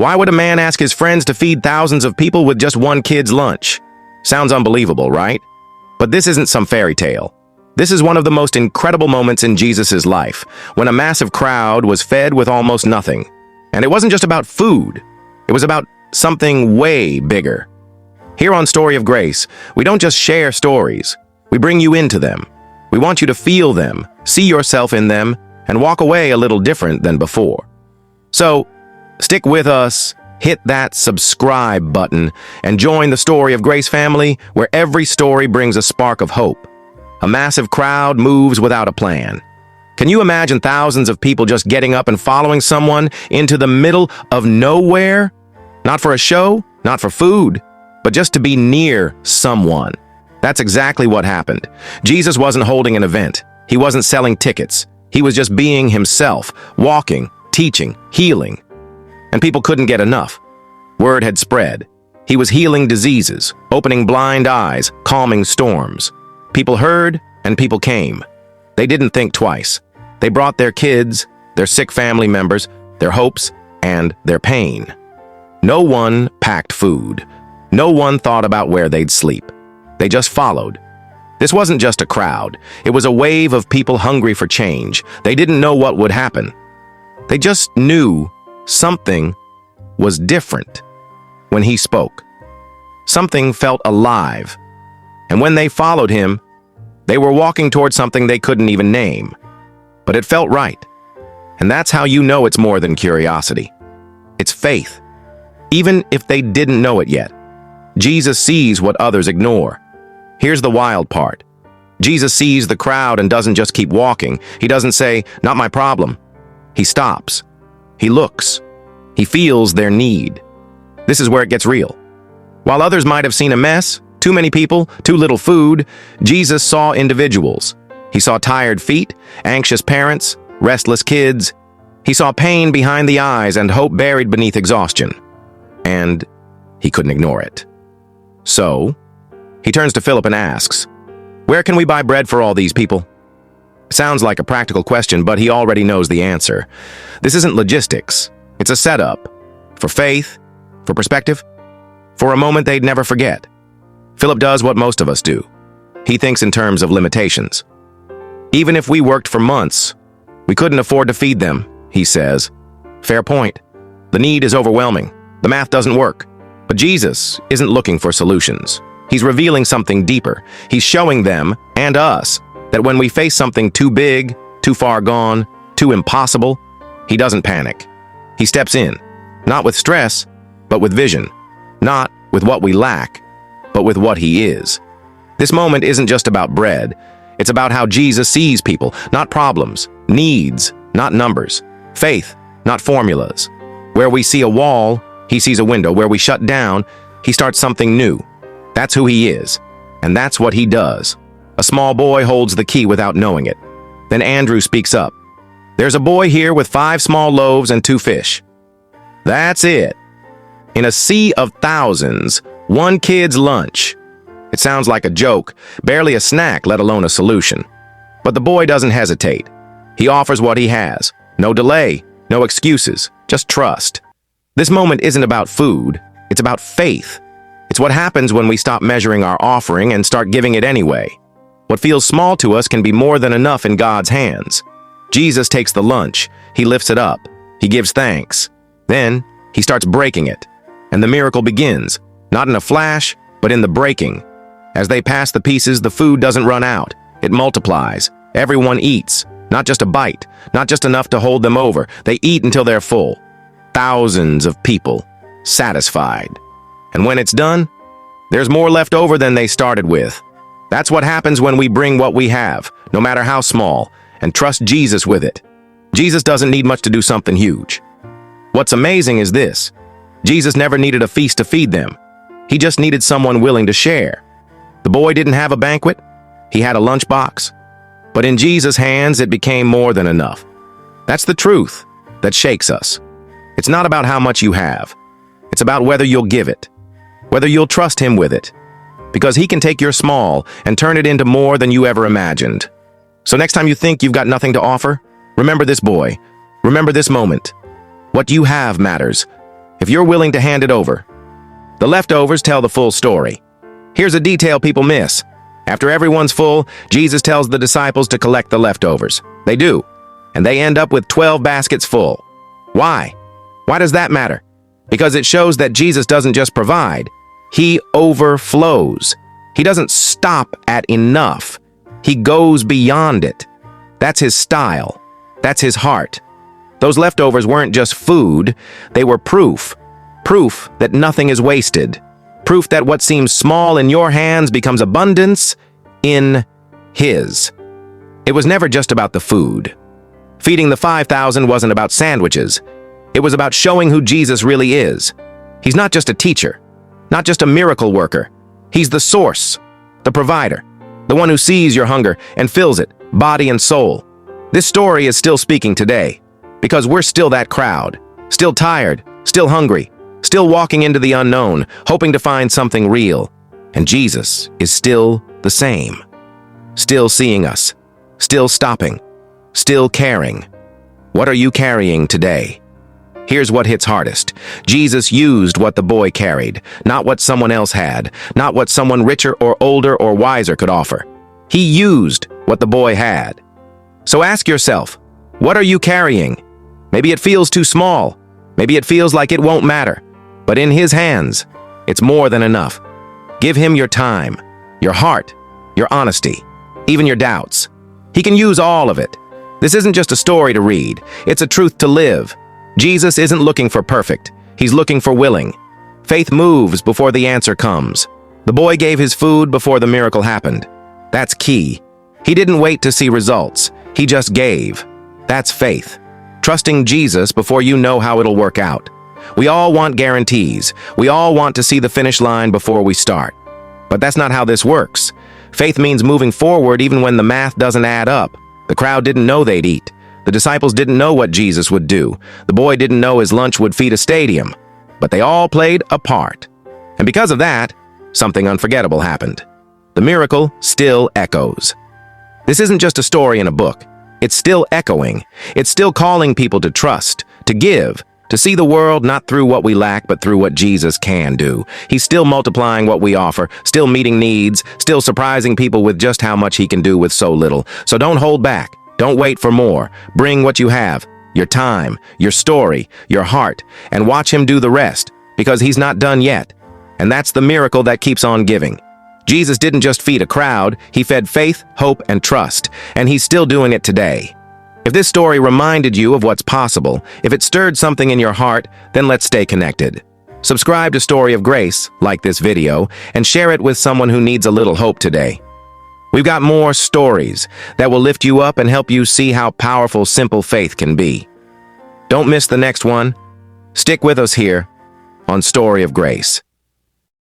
Why would a man ask his friends to feed thousands of people with just one kid's lunch? Sounds unbelievable, right? But this isn't some fairy tale. This is one of the most incredible moments in Jesus' life, when a massive crowd was fed with almost nothing. And it wasn't just about food. It was about something way bigger. Here on Story of Grace, we don't just share stories. We bring you into them. We want you to feel them, see yourself in them, and walk away a little different than before. So, stick with us, hit that subscribe button, and join the Story of Grace family, where every story brings a spark of hope. A massive crowd moves without a plan. Can you imagine thousands of people just getting up and following someone into the middle of nowhere? Not for a show, not for food, but just to be near someone. That's exactly what happened. Jesus wasn't holding an event. He wasn't selling tickets. He was just being himself, walking, teaching, healing. And people couldn't get enough. Word had spread. He was healing diseases, opening blind eyes, calming storms. People heard and people came. They didn't think twice. They brought their kids, their sick family members, their hopes, and their pain. No one packed food. No one thought about where they'd sleep. They just followed. This wasn't just a crowd. It was a wave of people hungry for change. They didn't know what would happen. They just knew something was different when he spoke. Something felt alive. And when they followed him, they were walking toward something they couldn't even name. But it felt right. And that's how you know it's more than curiosity. It's faith. Even if they didn't know it yet. Jesus sees what others ignore. Here's the wild part. Jesus sees the crowd and doesn't just keep walking. He doesn't say, "Not my problem." He stops. He looks. He feels their need. This is where it gets real. While others might have seen a mess, too many people, too little food, Jesus saw individuals. He saw tired feet, anxious parents, restless kids. He saw pain behind the eyes and hope buried beneath exhaustion. And he couldn't ignore it. So, he turns to Philip and asks, "Where can we buy bread for all these people?" Sounds like a practical question, but he already knows the answer. This isn't logistics. It's a setup. For faith, for perspective, for a moment they'd never forget. Philip does what most of us do. He thinks in terms of limitations. Even if we worked for months, we couldn't afford to feed them, he says. Fair point. The need is overwhelming. The math doesn't work. But Jesus isn't looking for solutions. He's revealing something deeper. He's showing them, and us, that when we face something too big, too far gone, too impossible, he doesn't panic. He steps in, not with stress, but with vision. Not with what we lack, but with what he is. This moment isn't just about bread. It's about how Jesus sees people, not problems, needs, not numbers, faith, not formulas. Where we see a wall, he sees a window. Where we shut down, he starts something new. That's who he is, and that's what he does. A small boy holds the key without knowing it. Then Andrew speaks up. "There's a boy here with 5 small loaves and 2 fish. That's it. In a sea of thousands, 1 kid's lunch. It sounds like a joke, barely a snack, let alone a solution. But the boy doesn't hesitate. He offers what he has. No delay, no excuses, just trust. This moment isn't about food, it's about faith. It's what happens when we stop measuring our offering and start giving it anyway. What feels small to us can be more than enough in God's hands. Jesus takes the lunch, he lifts it up, he gives thanks. Then, he starts breaking it. And the miracle begins, not in a flash, but in the breaking. As they pass the pieces, the food doesn't run out. It multiplies. Everyone eats. Not just a bite, not just enough to hold them over. They eat until they're full. Thousands of people, satisfied. And when it's done, there's more left over than they started with. That's what happens when we bring what we have, no matter how small, and trust Jesus with it. Jesus doesn't need much to do something huge. What's amazing is this. Jesus never needed a feast to feed them. He just needed someone willing to share. The boy didn't have a banquet. He had a lunchbox. But in Jesus' hands, it became more than enough. That's the truth that shakes us. It's not about how much you have. It's about whether you'll give it, whether you'll trust him with it, because he can take your small and turn it into more than you ever imagined. So next time you think you've got nothing to offer, remember this boy. Remember this moment. What you have matters. if you're willing to hand it over. The leftovers tell the full story. Here's a detail people miss. After everyone's full, Jesus tells the disciples to collect the leftovers. They do, and they end up with 12 baskets full. Why? Why does that matter? Because it shows that Jesus doesn't just provide, he overflows. He doesn't stop at enough. He goes beyond it. That's his style. That's his heart. Those leftovers weren't just food, they were proof. Proof that nothing is wasted. Proof that what seems small in your hands becomes abundance in his. It was never just about the food. Feeding the 5,000 wasn't about sandwiches. It was about showing who Jesus really is. He's not just a teacher, not just a miracle worker. He's the source, the provider, the one who sees your hunger and fills it, body and soul. This story is still speaking today, because we're still that crowd, still tired, still hungry, still walking into the unknown, hoping to find something real. And Jesus is still the same. Still seeing us, still stopping, still caring. What are you carrying today? Here's what hits hardest. Jesus used what the boy carried, not what someone else had, not what someone richer or older or wiser could offer. He used what the boy had. So ask yourself, what are you carrying? Maybe it feels too small. Maybe it feels like it won't matter. But in his hands, it's more than enough. Give him your time, your heart, your honesty, even your doubts. He can use all of it. This isn't just a story to read. It's a truth to live. Jesus isn't looking for perfect. He's looking for willing. Faith moves before the answer comes. The boy gave his food before the miracle happened. That's key. He didn't wait to see results. He just gave. That's faith. Trusting Jesus before you know how it'll work out. We all want guarantees. We all want to see the finish line before we start. But that's not how this works. Faith means moving forward even when the math doesn't add up. The crowd didn't know they'd eat. The disciples didn't know what Jesus would do. The boy didn't know his lunch would feed a stadium. But they all played a part. And because of that, something unforgettable happened. The miracle still echoes. This isn't just a story in a book. It's still echoing. It's still calling people to trust, to give, to see the world not through what we lack, but through what Jesus can do. He's still multiplying what we offer, still meeting needs, still surprising people with just how much he can do with so little. So don't hold back. Don't wait for more. Bring what you have, your time, your story, your heart, and watch him do the rest, because he's not done yet. And that's the miracle that keeps on giving. Jesus didn't just feed a crowd, he fed faith, hope, and trust, and he's still doing it today. If this story reminded you of what's possible, if it stirred something in your heart, then let's stay connected. Subscribe to Story of Grace, like this video, and share it with someone who needs a little hope today. We've got more stories that will lift you up and help you see how powerful simple faith can be. Don't miss the next one. Stick with us here on Story of Grace.